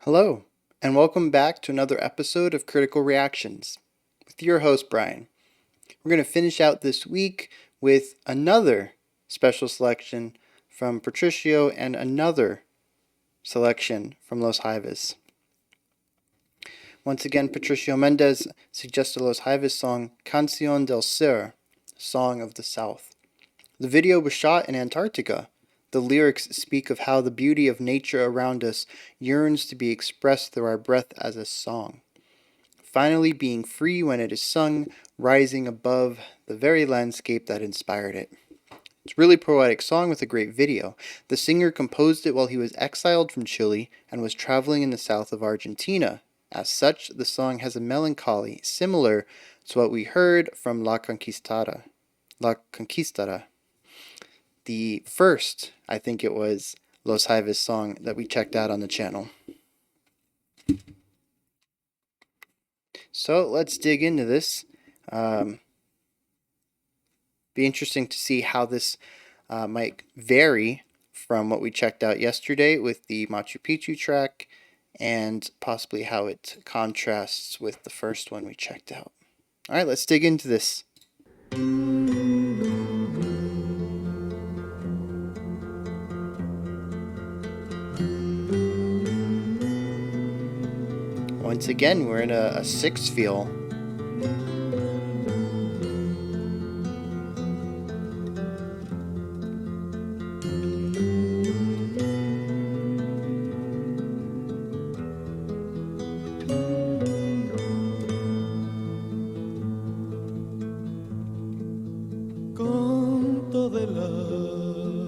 Hello, and welcome back to another episode of Critical Reactions with your host, Bryan. We're going to finish out this week with another special selection from Patricio and another selection from Los Jaivas. Once again, Patricio Mendez suggested Los Jaivas song Canción del Sur, Song of the South. The video was shot in Antarctica. The lyrics speak of how the beauty of nature around us yearns to be expressed through our breath as a song, finally being free when it is sung, rising above the very landscape that inspired it. It's a really poetic song with a great video. The singer composed it while he was exiled from Chile and was traveling in the south of Argentina. As such, the song has a melancholy similar to what we heard from La Conquistada. The first, I think it was, Los Jaivas song that we checked out on the channel. So let's dig into this. Be interesting to see how this might vary from what we checked out yesterday with the Machu Picchu track, and possibly how it contrasts with the first one we checked out. All right, let's dig into this. Once again, we're in a 6 feel. Canto del alma,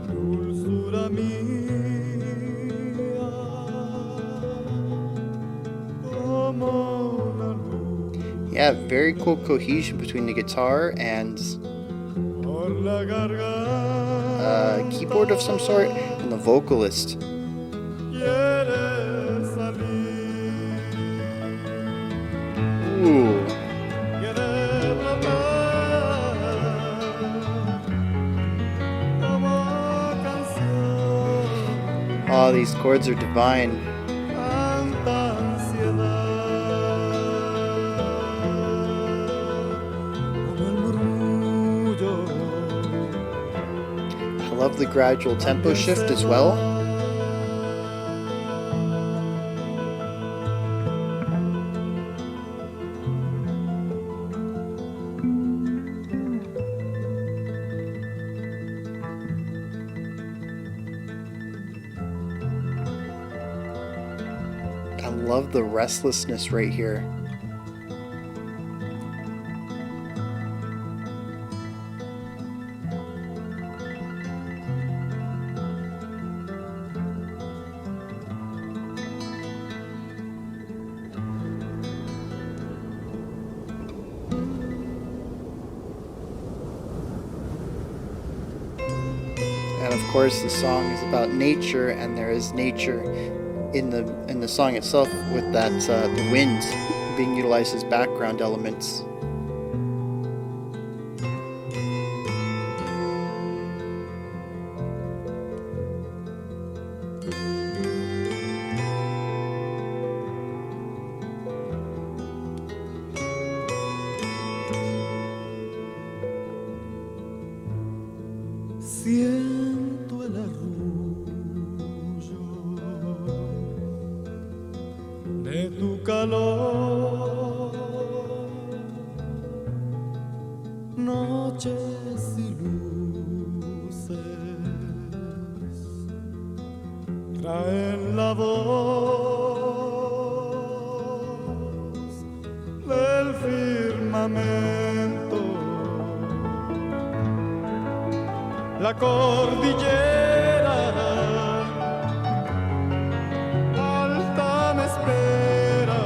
dulzura mía, como la luz. Yeah, very cool cohesion between the guitar and keyboard of some sort and the vocalist. Ooh. Oh, these chords are divine. I love the gradual tempo shift as well. I love the restlessness right here. And of course, the song is about nature, and there is nature in the song itself, with that the wind being utilized as background elements. Siento el arrullo de tu calor, noches y luces traen la voz del firmamento. La cordillera alta me espera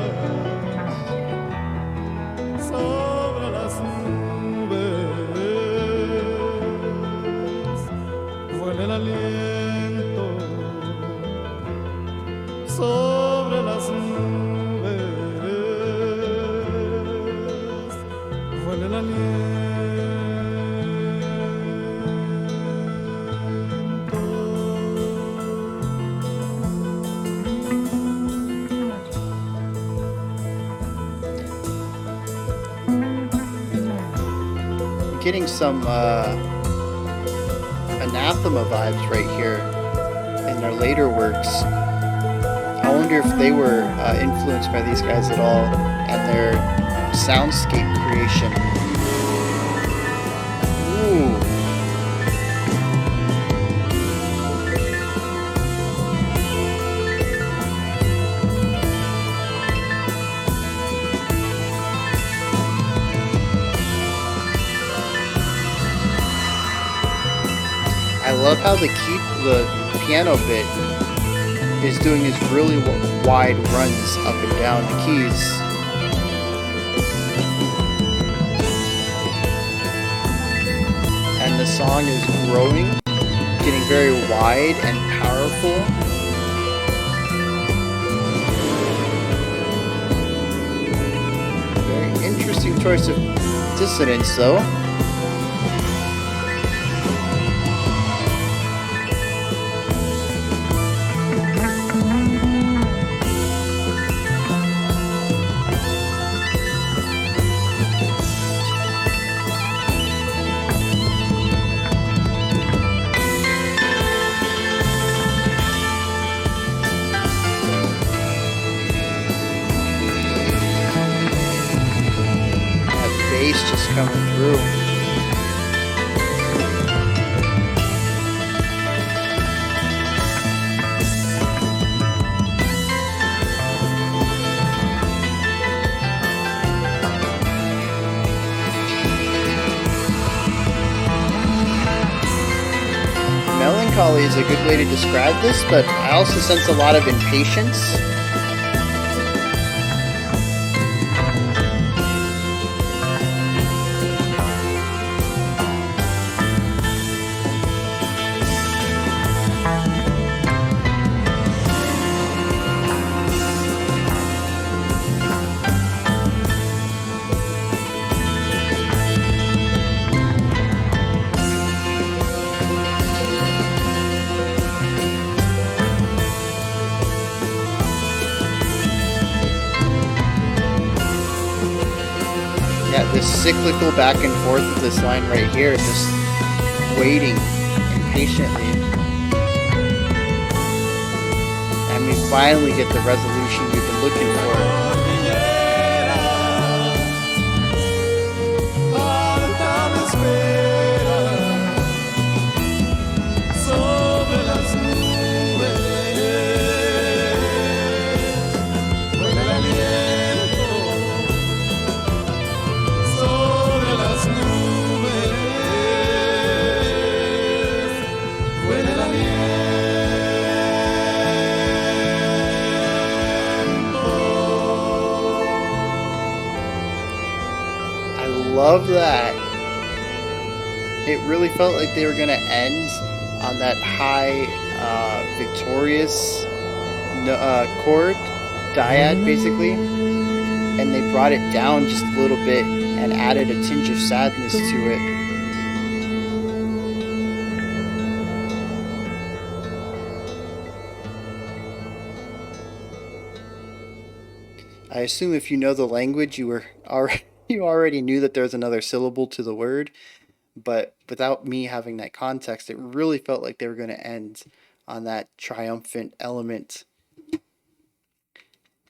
sobre las nubes, vuela el aliento sobre las nubes, vuela el aliento. getting some anathema vibes right here in their later works. I wonder if they were influenced by these guys at all and their soundscape creation. Ooh. I love how the piano bit is doing these really wide runs up and down the keys. And the song is growing, getting very wide and powerful. Very interesting choice of dissonance, though. Bass just coming through. Melancholy is a good way to describe this, but I also sense a lot of impatience. Yeah, this cyclical back and forth of this line right here, just waiting impatiently. And we finally get the resolution we've been looking for. Love that. It really felt like they were going to end on that high, victorious chord, dyad basically, and they brought it down just a little bit and added a tinge of sadness to it. I assume if you know the language, you already knew that there was another syllable to the word, but without me having that context, it really felt like they were going to end on that triumphant element.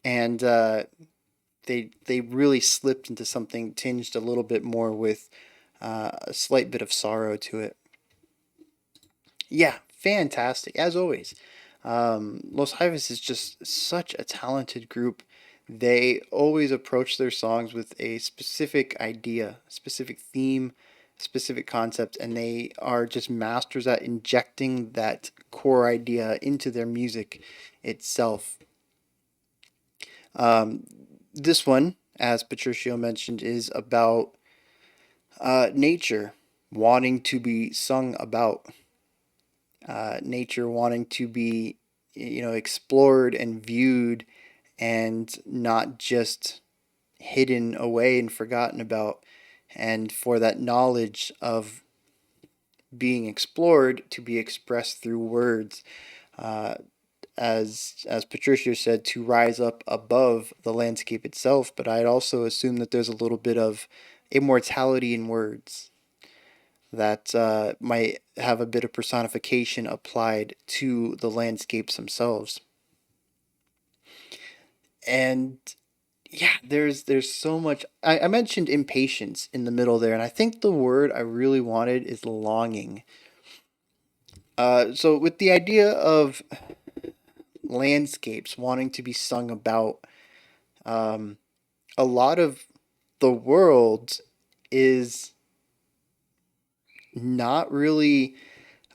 And they really slipped into something tinged a little bit more with a slight bit of sorrow to it. Yeah, fantastic, as always. Los Jaivas is just such a talented group. They always approach their songs with a specific idea, specific theme, specific concept, and they are just masters at injecting that core idea into their music itself. This one, as Patricio mentioned, is about nature wanting to be sung about, nature wanting to be, explored and viewed, and not just hidden away and forgotten about, and for that knowledge of being explored to be expressed through words, as Patricio said, to rise up above the landscape itself. But I'd also assume that there's a little bit of immortality in words. that might have a bit of personification applied to the landscapes themselves. And yeah, there's so much. I mentioned impatience in the middle there, and I think the word I really wanted is longing. So with the idea of landscapes wanting to be sung about, um, a lot of the world is not really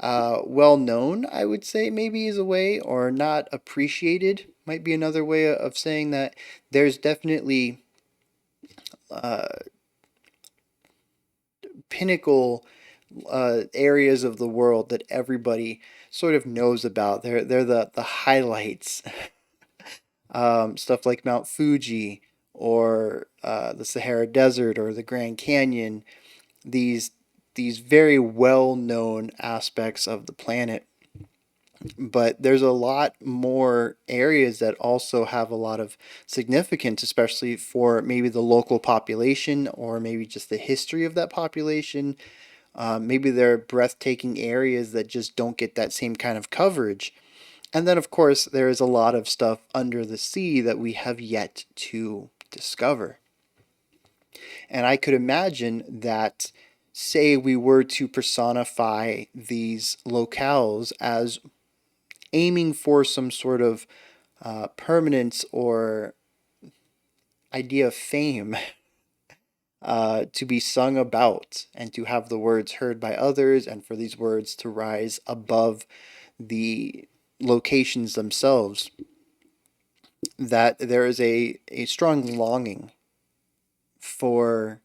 well known, I would say, maybe is a way, or not appreciated, might be another way of saying that. There's definitely uh, pinnacle areas of the world that everybody sort of knows about. They're the highlights. Stuff like Mount Fuji or the Sahara Desert or the Grand Canyon. These these very well known aspects of the planet. But there's a lot more areas that also have a lot of significance, especially for maybe the local population or maybe just the history of that population. Maybe there are breathtaking areas that just don't get that same kind of coverage. And then, of course, there is a lot of stuff under the sea that we have yet to discover. And I could imagine that, say, we were to personify these locales as aiming for some sort of permanence or idea of fame to be sung about and to have the words heard by others and for these words to rise above the locations themselves, that there is a strong longing for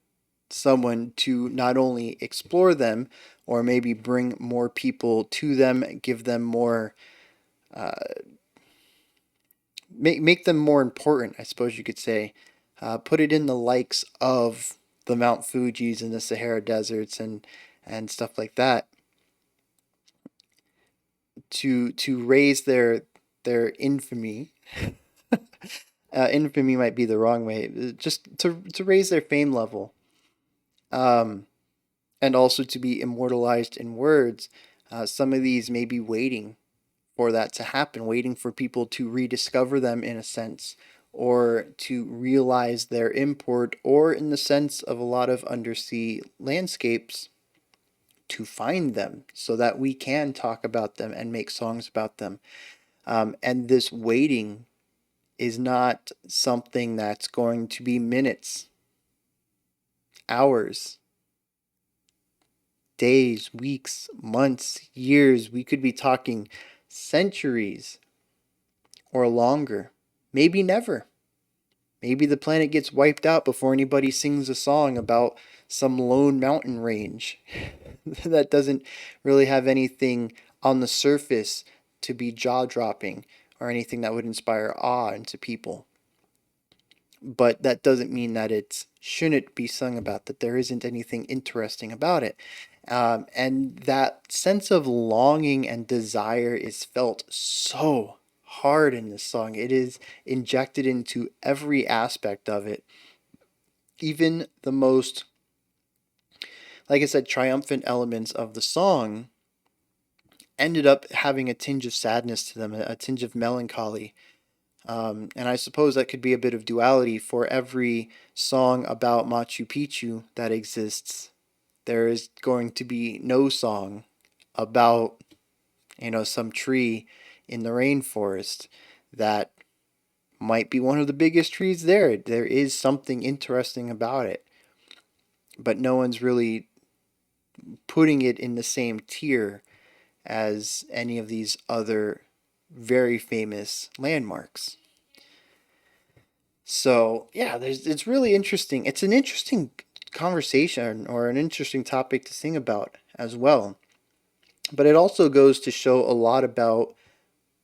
someone to not only explore them or maybe bring more people to them, give them more, uh, make them more important, I suppose you could say. Put it in the likes of the Mount Fuji's and the Sahara deserts and stuff like that, to raise their infamy. Infamy might be the wrong way. Just to raise their fame level, um, and also to be immortalized in words. Some of these may be waiting for that to happen, waiting for people to rediscover them in a sense, or to realize their import, or in the sense of a lot of undersea landscapes, to find them so that we can talk about them and make songs about them. And this waiting is not something that's going to be minutes, hours, days, weeks, months, years. We could be talking centuries or longer, maybe never. Maybe the planet gets wiped out before anybody sings a song about some lone mountain range that doesn't really have anything on the surface to be jaw dropping or anything that would inspire awe into people. But that doesn't mean that it shouldn't be sung about, that there isn't anything interesting about it. And that sense of longing and desire is felt so hard in this song. It is injected into every aspect of it. Even the most, like I said, triumphant elements of the song ended up having a tinge of sadness to them, a tinge of melancholy. And I suppose that could be a bit of duality. For every song about Machu Picchu that exists, there is going to be no song about, some tree in the rainforest that might be one of the biggest trees there. There is something interesting about it, but no one's really putting it in the same tier as any of these other very famous landmarks. So yeah, it's really interesting. It's an interesting conversation or an interesting topic to sing about as well. But it also goes to show a lot about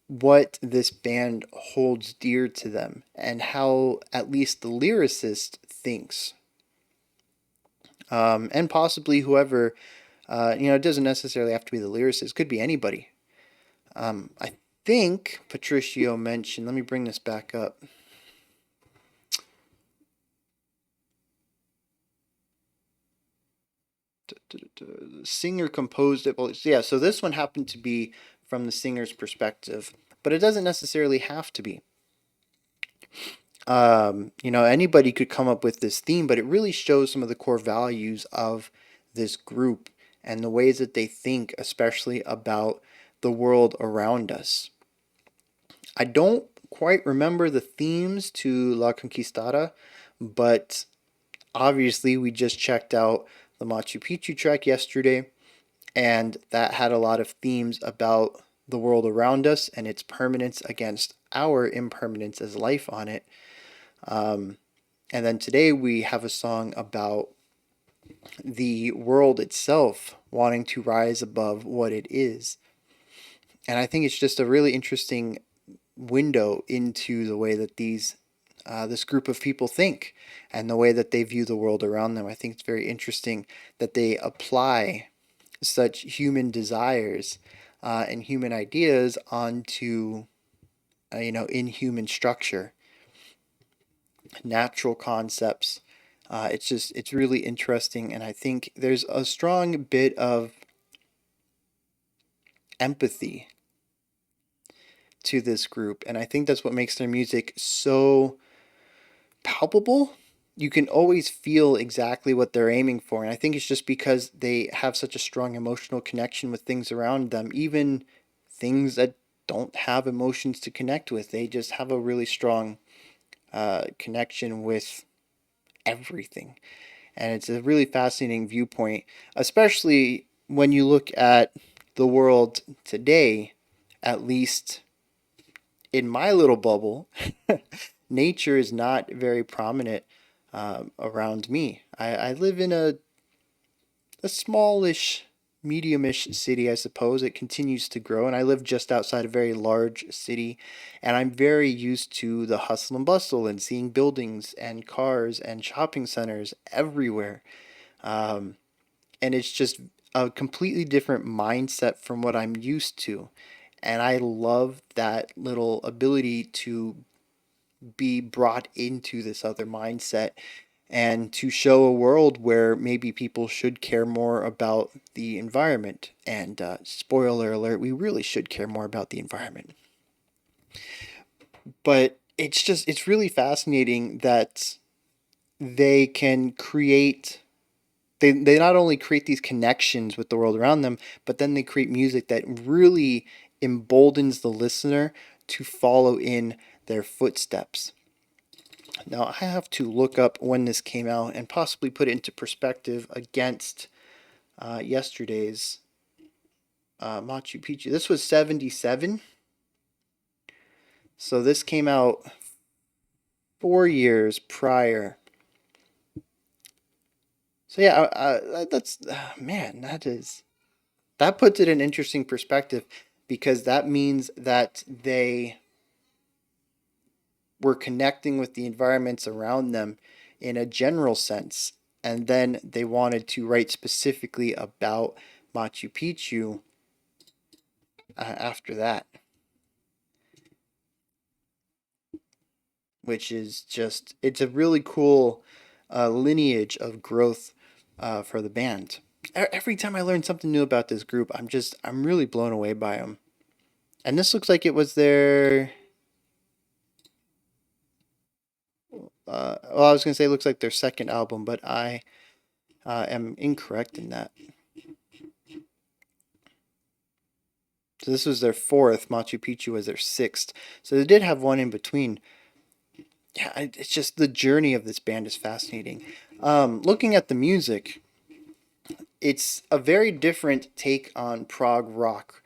what this band holds dear to them and how at least the lyricist thinks. And possibly whoever, it doesn't necessarily have to be the lyricist, it could be anybody. I think Patricio mentioned, let me bring this back up. The singer composed it. Well, yeah, so this one happened to be from the singer's perspective, but it doesn't necessarily have to be. Anybody could come up with this theme, but it really shows some of the core values of this group and the ways that they think, especially about the world around us. I don't quite remember the themes to La Conquistada, but obviously we just checked out the Machu Picchu trek yesterday, and that had a lot of themes about the world around us and its permanence against our impermanence as life on it. Um, and then today we have a song about the world itself wanting to rise above what it is. And I think it's just a really interesting window into the way that this group of people think and the way that they view the world around them. I think it's very interesting that they apply such human desires and human ideas onto inhuman structure, natural concepts. It's really interesting, and I think there's a strong bit of empathy to this group, and I think that's what makes their music so palpable. You can always feel exactly what they're aiming for, and I think it's just because they have such a strong emotional connection with things around them, even things that don't have emotions to connect with. They just have a really strong connection with everything. And it's a really fascinating viewpoint, especially when you look at the world today, at least in my little bubble. Nature is not very prominent around me. I live in a smallish, mediumish city, I suppose. It continues to grow, and I live just outside a very large city, and I'm very used to the hustle and bustle and seeing buildings and cars and shopping centers everywhere. Um, and it's just a completely different mindset from what I'm used to. And I love that little ability to be brought into this other mindset and to show a world where maybe people should care more about the environment. And spoiler alert, we really should care more about the environment. But it's really fascinating that they can create. They not only create these connections with the world around them, but then they create music that really emboldens the listener to follow in their footsteps. Now, I have to look up when this came out and possibly put it into perspective against yesterday's Machu Picchu. This was 77. So this came out 4 years prior. So yeah, that's man, that puts it in interesting perspective because that means that they were connecting with the environments around them in a general sense, and then they wanted to write specifically about Machu Picchu after that, which is just it's a really cool lineage of growth for the band. Every time I learn something new about this group, I'm really blown away by them. And this looks like it was their well, I was gonna say it looks like their second album, but I am incorrect in that. So this was their fourth. Machu Picchu was their sixth. So they did have one in between. Yeah, it's just the journey of this band is fascinating. Looking at the music, it's a very different take on prog rock.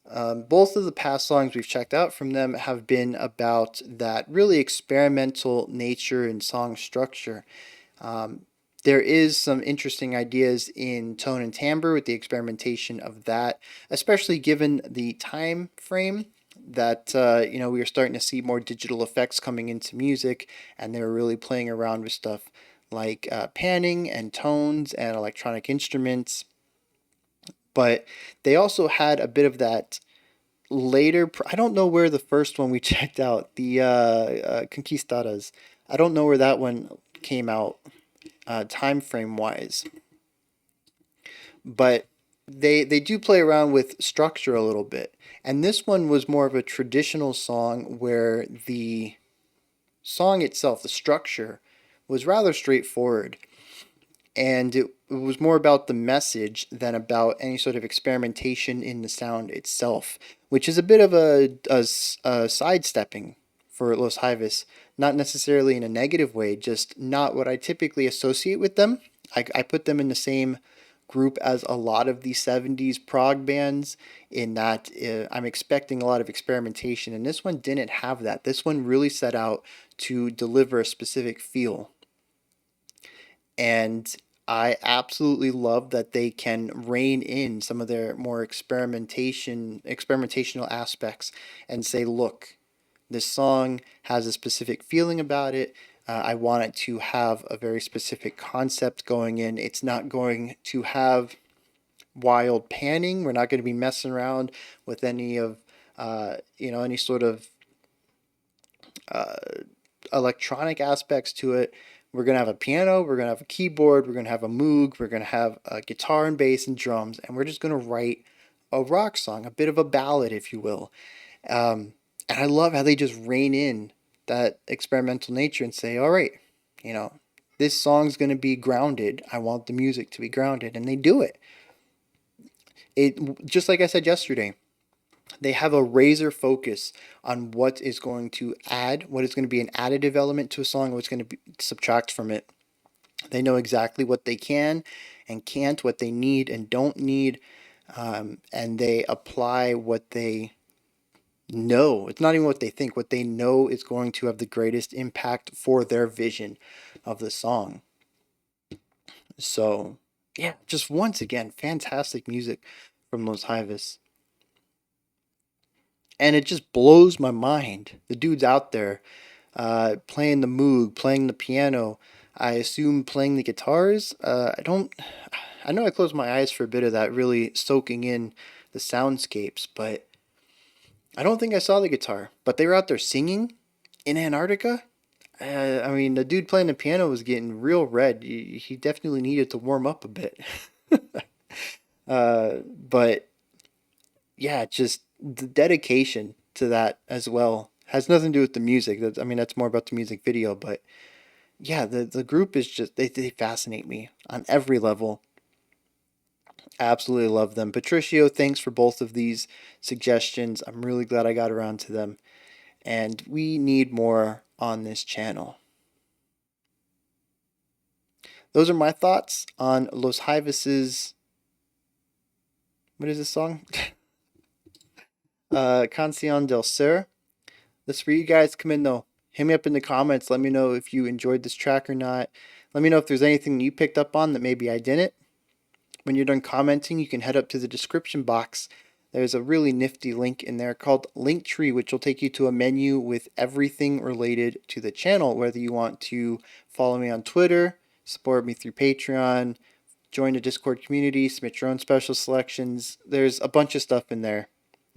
Both of the past songs we've checked out from them have been about that really experimental nature and song structure. Um, there is some interesting ideas in tone and timbre with the experimentation of that, especially given the time frame that we were starting to see more digital effects coming into music, and they were really playing around with stuff like panning and tones and electronic instruments. But they also had a bit of that later. I don't know where the first one we checked out, the Conquistadas. I don't know where that one came out time frame wise. but they do play around with structure a little bit. And this one was more of a traditional song where the song itself, the structure, was rather straightforward. And it was more about the message than about any sort of experimentation in the sound itself, which is a bit of a sidestepping for Los Jaivas. Not necessarily in a negative way, just not what I typically associate with them. I put them in the same group as a lot of the 70s prog bands in that I'm expecting a lot of experimentation, and this one didn't have that. This one really set out to deliver a specific feel. And I absolutely love that they can rein in some of their more experimentational aspects and say, look, this song has a specific feeling about it. I want it to have a very specific concept going in. It's not going to have wild panning. We're not going to be messing around with any of, any sort of uh, electronic aspects to it. We're going to have a piano, we're going to have a keyboard, we're going to have a moog, we're going to have a guitar and bass and drums, and we're just going to write a rock song, a bit of a ballad, if you will. And I love how they just rein in that experimental nature and say, all right, you know, this song's going to be grounded. I want the music to be grounded. And they do it. Just like I said yesterday, they have a razor focus on what is going to add, what is going to be an additive element to a song, what's going to subtract from it. They know exactly what they can and can't, what they need and don't need, and they apply what they know. It's not even what they think, what they know is going to have the greatest impact for their vision of the song. So, yeah, just once again, fantastic music from Los Jaivas. And it just blows my mind. The dude's out there playing the moog, playing the piano. I assume playing the guitars. I don't. I know I closed my eyes for a bit of that, really soaking in the soundscapes, but I don't think I saw the guitar. But they were out there singing in Antarctica. I mean, the dude playing the piano was getting real red. He definitely needed to warm up a bit. But yeah, just the dedication to that as well has nothing to do with the music. I mean, that's more about the music video. But yeah, the group is just they fascinate me on every level. Absolutely love them. Patricio, thanks for both of these suggestions. I'm really glad I got around to them. And we need more on this channel. Those are my thoughts on Los Jaivas', what is this song? Canción del Sur. That's for you guys. Come in though. Hit me up in the comments. Let me know if you enjoyed this track or not. Let me know if there's anything you picked up on that maybe I didn't. When you're done commenting, you can head up to the description box. There's a really nifty link in there called Linktree, which will take you to a menu with everything related to the channel, whether you want to follow me on Twitter, support me through Patreon, join the Discord community, submit your own special selections. There's a bunch of stuff in there.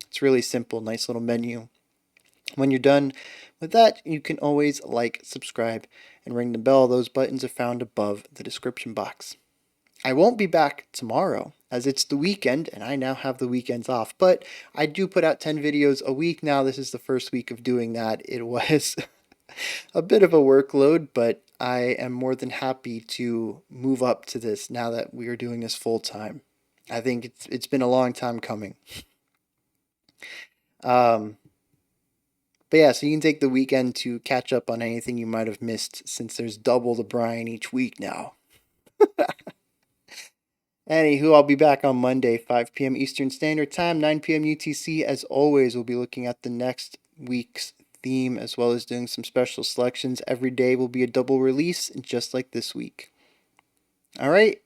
It's really simple, nice little menu. When you're done with that, you can always like, subscribe, and ring the bell. Those buttons are found above the description box. I won't be back tomorrow as it's the weekend and I now have the weekends off, but I do put out 10 videos a week now. This is the first week of doing that. It was a bit of a workload, but I am more than happy to move up to this now that we are doing this full time. I think it's been a long time coming. But yeah, so you can take the weekend to catch up on anything you might have missed since there's double the Bryan each week now. Anywho, I'll be back on Monday, 5 p.m. Eastern Standard Time, 9 p.m. UTC. As always, we'll be looking at the next week's theme as well as doing some special selections. Every day will be a double release, just like this week. All right.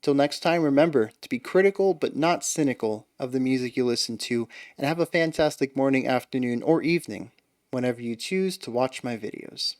Till next time, remember to be critical but not cynical of the music you listen to, and have a fantastic morning, afternoon, or evening whenever you choose to watch my videos.